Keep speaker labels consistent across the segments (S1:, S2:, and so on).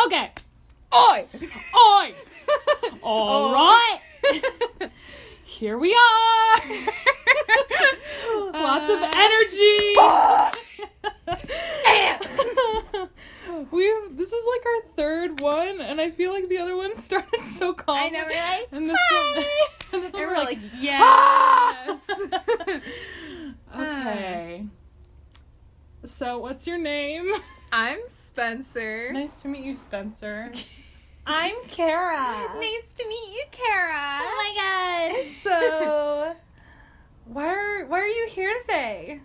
S1: Okay.
S2: Oi!
S1: Oi! All right. Here we are. Lots of energy. This is like our third one, and I feel like the other one started so calm.
S2: I know, right?
S1: And this one, we're like,
S2: yes.
S1: Okay. So, what's your name?
S2: I'm Spencer.
S1: Nice to meet you, Spencer. I'm Kara.
S2: Nice to meet you, Kara.
S1: Oh my god. So, why are you here today?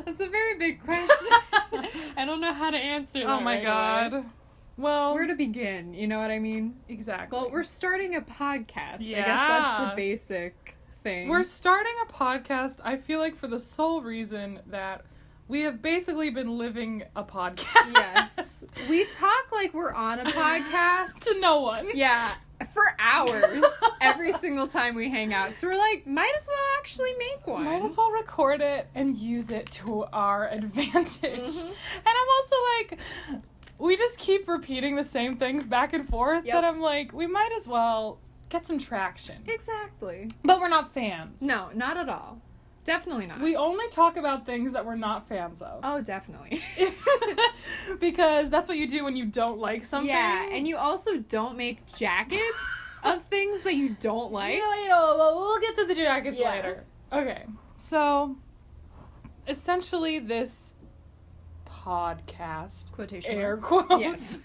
S2: That's a very big question. I don't know how to answer that.
S1: Oh my
S2: right
S1: god.
S2: away.
S1: Well,
S2: Where to begin? You know what I mean?
S1: exactly.
S2: Well, we're starting a podcast.
S1: Yeah.
S2: I guess that's the basic thing.
S1: We're starting a podcast, I feel like, for the sole reason that we have basically been living a podcast.
S2: Yes. We talk like we're on a podcast.
S1: To no one.
S2: Yeah. For hours. Every single time we hang out. So we're like, might as well actually make one.
S1: Might as well record it and use it to our advantage.
S2: Mm-hmm.
S1: And I'm also like, we just keep repeating the same things back and forth that I'm like, we might as well get some traction.
S2: Exactly.
S1: But we're not fans.
S2: No, not at all. Definitely not.
S1: We only talk about things that we're not fans of.
S2: Oh, definitely.
S1: Because that's what you do when you don't like something.
S2: Yeah, and you also don't make jackets of things that you don't like.
S1: Well, we'll get to the jackets
S2: Yeah.
S1: later. Okay, so essentially this podcast,
S2: Quotation
S1: air
S2: marks.
S1: quotes,
S2: Yes.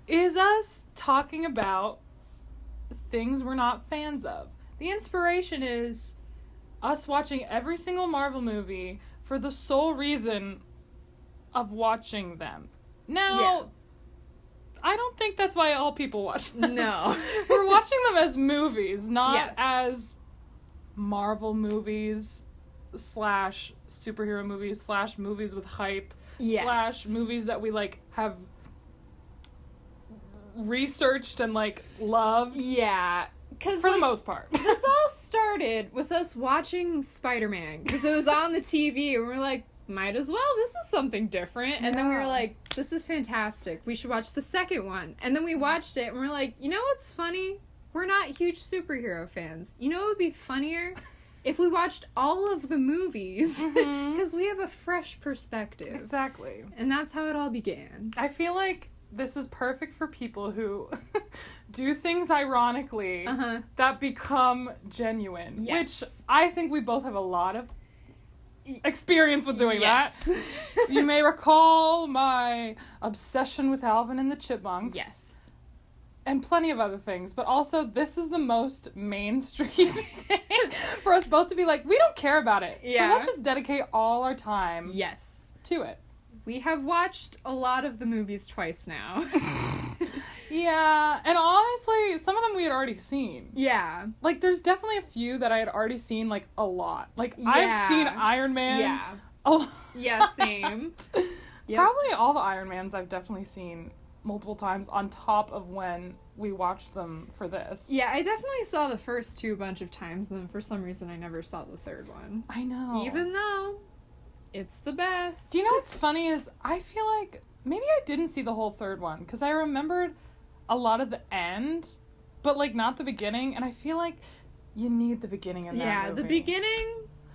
S1: is us talking about things we're not fans of. The inspiration is us watching every single Marvel movie for the sole reason of watching them. Now, I don't think that's why all people watch them.
S2: No.
S1: We're watching them as movies, not
S2: Yes.
S1: as Marvel movies / superhero movies / movies with hype
S2: Yes.
S1: / movies that we like have researched and like loved.
S2: Yeah.
S1: For the most part.
S2: This all started with us watching Spider-Man because it was on the TV and we're like, might as well. This is something different. And then we were
S1: Yeah.
S2: like, this is fantastic. We should watch the second one. And then we watched it and we're like, you know what's funny? We're not huge superhero fans. You know what would be funnier? If we watched all of the movies because we have a fresh perspective.
S1: Exactly.
S2: And that's how it all began.
S1: I feel like this is perfect for people who do things ironically that become genuine.
S2: Yes.
S1: Which I think we both have a lot of experience with doing
S2: Yes.
S1: that. You may recall my obsession with Alvin and the Chipmunks.
S2: Yes.
S1: And plenty of other things. But also, this is the most mainstream thing for us both to be like, we don't care about it.
S2: Yeah.
S1: So let's just dedicate all our time
S2: Yes.
S1: to it.
S2: We have watched a lot of the movies twice now.
S1: Yeah, and honestly, some of them we had already seen.
S2: Yeah.
S1: Like, there's definitely a few that I had already seen, like, a lot. Like,
S2: Yeah.
S1: I've seen Iron Man.
S2: Yeah.
S1: A lot.
S2: Yeah, same. Yep.
S1: Probably all the Iron Mans I've definitely seen multiple times on top of when we watched them for this.
S2: Yeah, I definitely saw the first two a bunch of times, and for some reason I never saw the third one.
S1: I know.
S2: Even though it's the best.
S1: Do you know what's funny is I feel like maybe I didn't see the whole third one because I remembered a lot of the end, but like not the beginning, and I feel like you need the beginning in that
S2: Yeah,
S1: movie.
S2: the beginning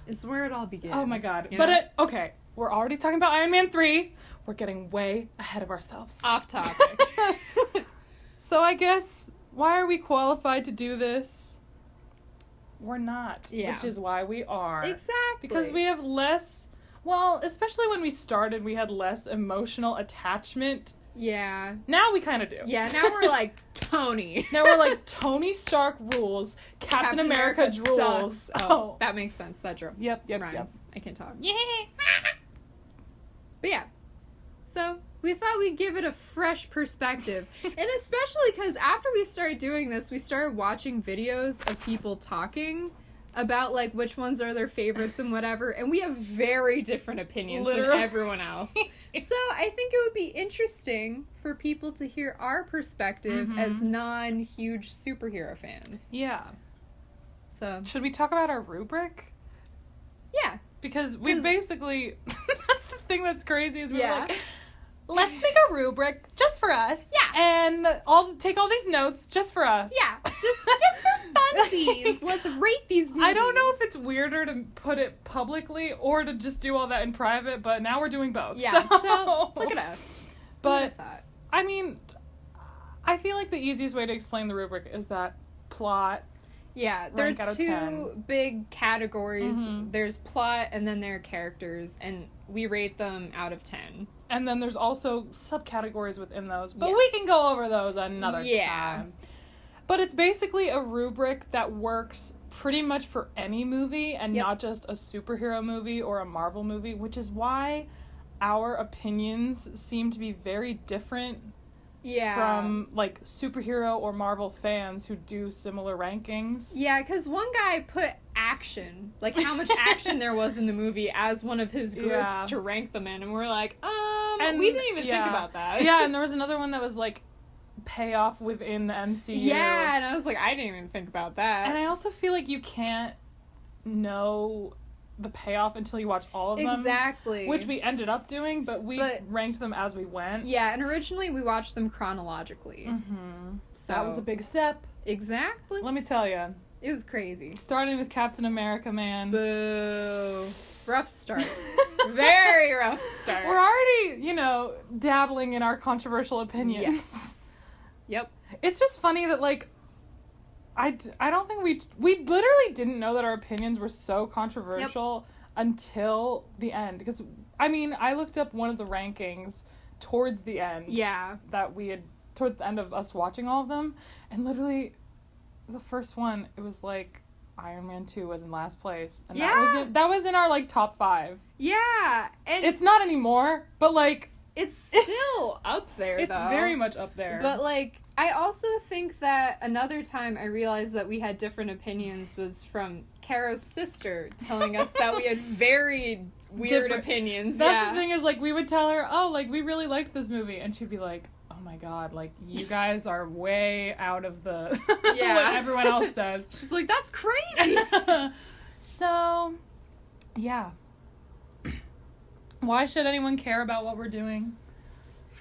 S2: is where it all begins.
S1: Oh my god.
S2: you
S1: But
S2: know?
S1: okay, we're already talking about Iron Man 3. We're getting way ahead of ourselves.
S2: Off topic.
S1: So I guess, why are we qualified to do this? We're not.
S2: Yeah.
S1: Which is why we are.
S2: Exactly.
S1: Because we have less, well, especially when we started, we had less emotional attachment.
S2: Yeah.
S1: Now we kind of do.
S2: Yeah, now we're like, Tony.
S1: Now we're like, Tony Stark rules, Captain America drools.
S2: sucks. Oh, that makes sense. That drove.
S1: Yep.
S2: Rhymes. I can't talk.
S1: Yeah.
S2: But yeah. So, we thought we'd give it a fresh perspective. And especially because after we started doing this, we started watching videos of people talking about, like, which ones are their favorites and whatever. And we have very different opinions than everyone else. So, I think it would be interesting for people to hear our perspective as non-huge superhero fans.
S1: Yeah.
S2: So,
S1: Should we talk about our rubric?
S2: yeah.
S1: Because we basically, that's the thing that's crazy is we were
S2: Yeah.
S1: like, let's make a rubric just for us.
S2: Yeah.
S1: And take all these notes just for us.
S2: Yeah, just for funsies. Let's rate these movies.
S1: I don't know if it's weirder to put it publicly or to just do all that in private, but now we're doing both.
S2: Yeah, so look at us.
S1: But, I mean, I feel like the easiest way to explain the rubric is that plot.
S2: Yeah, there
S1: rank out
S2: are
S1: of
S2: 2
S1: 10.
S2: big categories.
S1: Mm-hmm.
S2: There's plot and then there are characters, and we rate them out of 10.
S1: And then there's also subcategories within those, but
S2: Yes.
S1: we can go over those another
S2: Yeah.
S1: time. But it's basically a rubric that works pretty much for any movie and
S2: Yep.
S1: not just a superhero movie or a Marvel movie, which is why our opinions seem to be very different
S2: Yeah.
S1: from, like, superhero or Marvel fans who do similar rankings.
S2: Yeah, because one guy put action, like how much action there was in the movie, as one of his groups
S1: Yeah.
S2: to rank them in, and we're like,
S1: And
S2: we didn't even think
S1: yeah.
S2: about that.
S1: Yeah, and there was another one that was, like, payoff within the MCU.
S2: Yeah, and I was like, I didn't even think about that.
S1: And I also feel like you can't know the payoff until you watch all of them.
S2: Exactly.
S1: Which we ended up doing, but we ranked them as we went.
S2: Yeah, and originally we watched them chronologically.
S1: Mm-hmm.
S2: So
S1: That was a big step.
S2: Exactly.
S1: Let me tell you.
S2: It was crazy.
S1: Starting with Captain America, man.
S2: Boo. Rough start. Very rough start.
S1: We're already, dabbling in our controversial opinions.
S2: Yes. Yep.
S1: It's just funny that, like, I don't think we literally didn't know that our opinions were so controversial until the end. Because, I mean, I looked up one of the rankings towards the end.
S2: Yeah.
S1: That we had, towards the end of us watching all of them. And literally, the first one, it was like, Iron Man 2 was in last place. And that was in our, like, top 5.
S2: Yeah. And
S1: It's not anymore, but, like...
S2: It's still up there,
S1: It's
S2: though.
S1: very much up there.
S2: But, like, I also think that another time I realized that we had different opinions was from Kara's sister telling us that we had very weird opinions.
S1: That's the thing is, like, we would tell her, oh, like, we really liked this movie. And she'd be like, oh my god, like, you guys are way out of the... what everyone else says.
S2: She's like, that's crazy!
S1: So, yeah. Why should anyone care about what we're doing?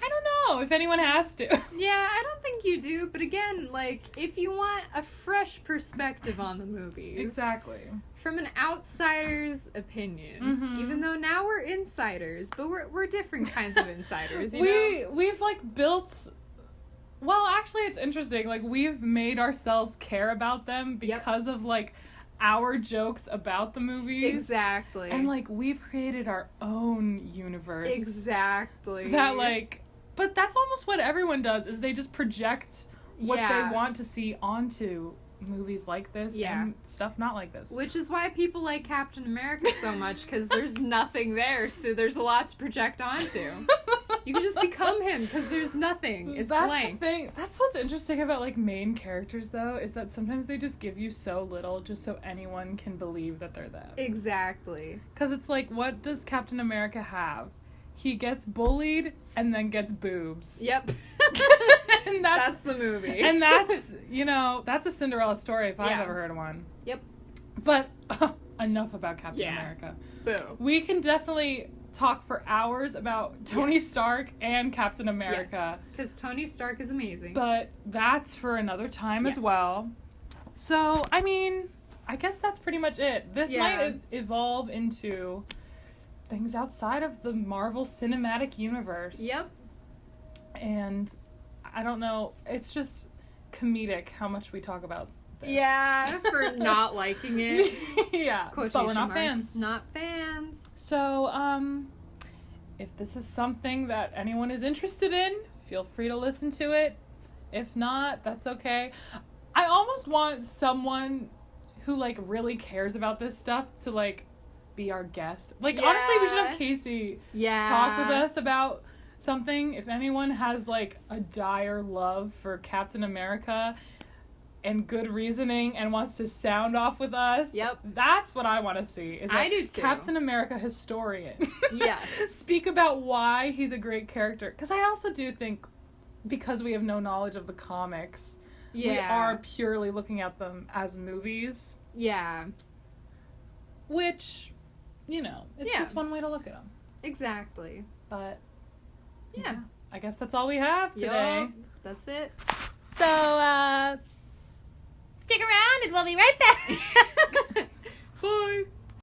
S1: I don't know if anyone has to.
S2: Yeah, I don't think you do, but again, like, if you want a fresh perspective on the movies.
S1: Exactly.
S2: From an outsider's opinion, even though now we're insiders, but we're different kinds of insiders, you know?
S1: We've, like, built... Well, actually, it's interesting. Like, we've made ourselves care about them because of, like, our jokes about the movies.
S2: Exactly.
S1: And, like, we've created our own universe.
S2: Exactly.
S1: That, like... But that's almost what everyone does, is they just project what they want to see onto movies like this and stuff not like this.
S2: Which is why people like Captain America so much, because there's nothing there, so there's a lot to project onto. You can just become him, because there's nothing. It's blank.
S1: The thing. That's what's interesting about, like, main characters, though, is that sometimes they just give you so little just so anyone can believe that they're them.
S2: Exactly.
S1: Because it's like, what does Captain America have? He gets bullied and then gets boobs.
S2: Yep.
S1: And
S2: that's the movie.
S1: And that's, that's a Cinderella story if I've ever heard one.
S2: Yep.
S1: But enough about Captain America.
S2: Boo.
S1: We can definitely talk for hours about Tony Stark and Captain America.
S2: Because Tony Stark is amazing.
S1: But that's for another time as well. So, I mean, I guess that's pretty much it. This might evolve into... things outside of the Marvel Cinematic Universe.
S2: Yep.
S1: And I don't know, it's just comedic how much we talk about this.
S2: Yeah, for not liking it.
S1: Yeah,
S2: Quotation
S1: but we're not
S2: marks.
S1: fans.
S2: Not fans.
S1: So, if this is something that anyone is interested in, feel free to listen to it. If not, that's okay. I almost want someone who, like, really cares about this stuff to, like, be our guest. Like, honestly, we should have Casey talk with us about something. If anyone has, like, a dire love for Captain America and good reasoning and wants to sound off with us, that's what I want to see. Is
S2: I do too.
S1: Captain America historian.
S2: Yes.
S1: Speak about why he's a great character. Because I also do think, because we have no knowledge of the comics, we are purely looking at them as movies.
S2: Yeah.
S1: Which... it's just one way to look at them.
S2: Exactly.
S1: But
S2: Yeah.
S1: I guess that's all we have today.
S2: Yup, that's it.
S3: So, stick around and we'll be right back.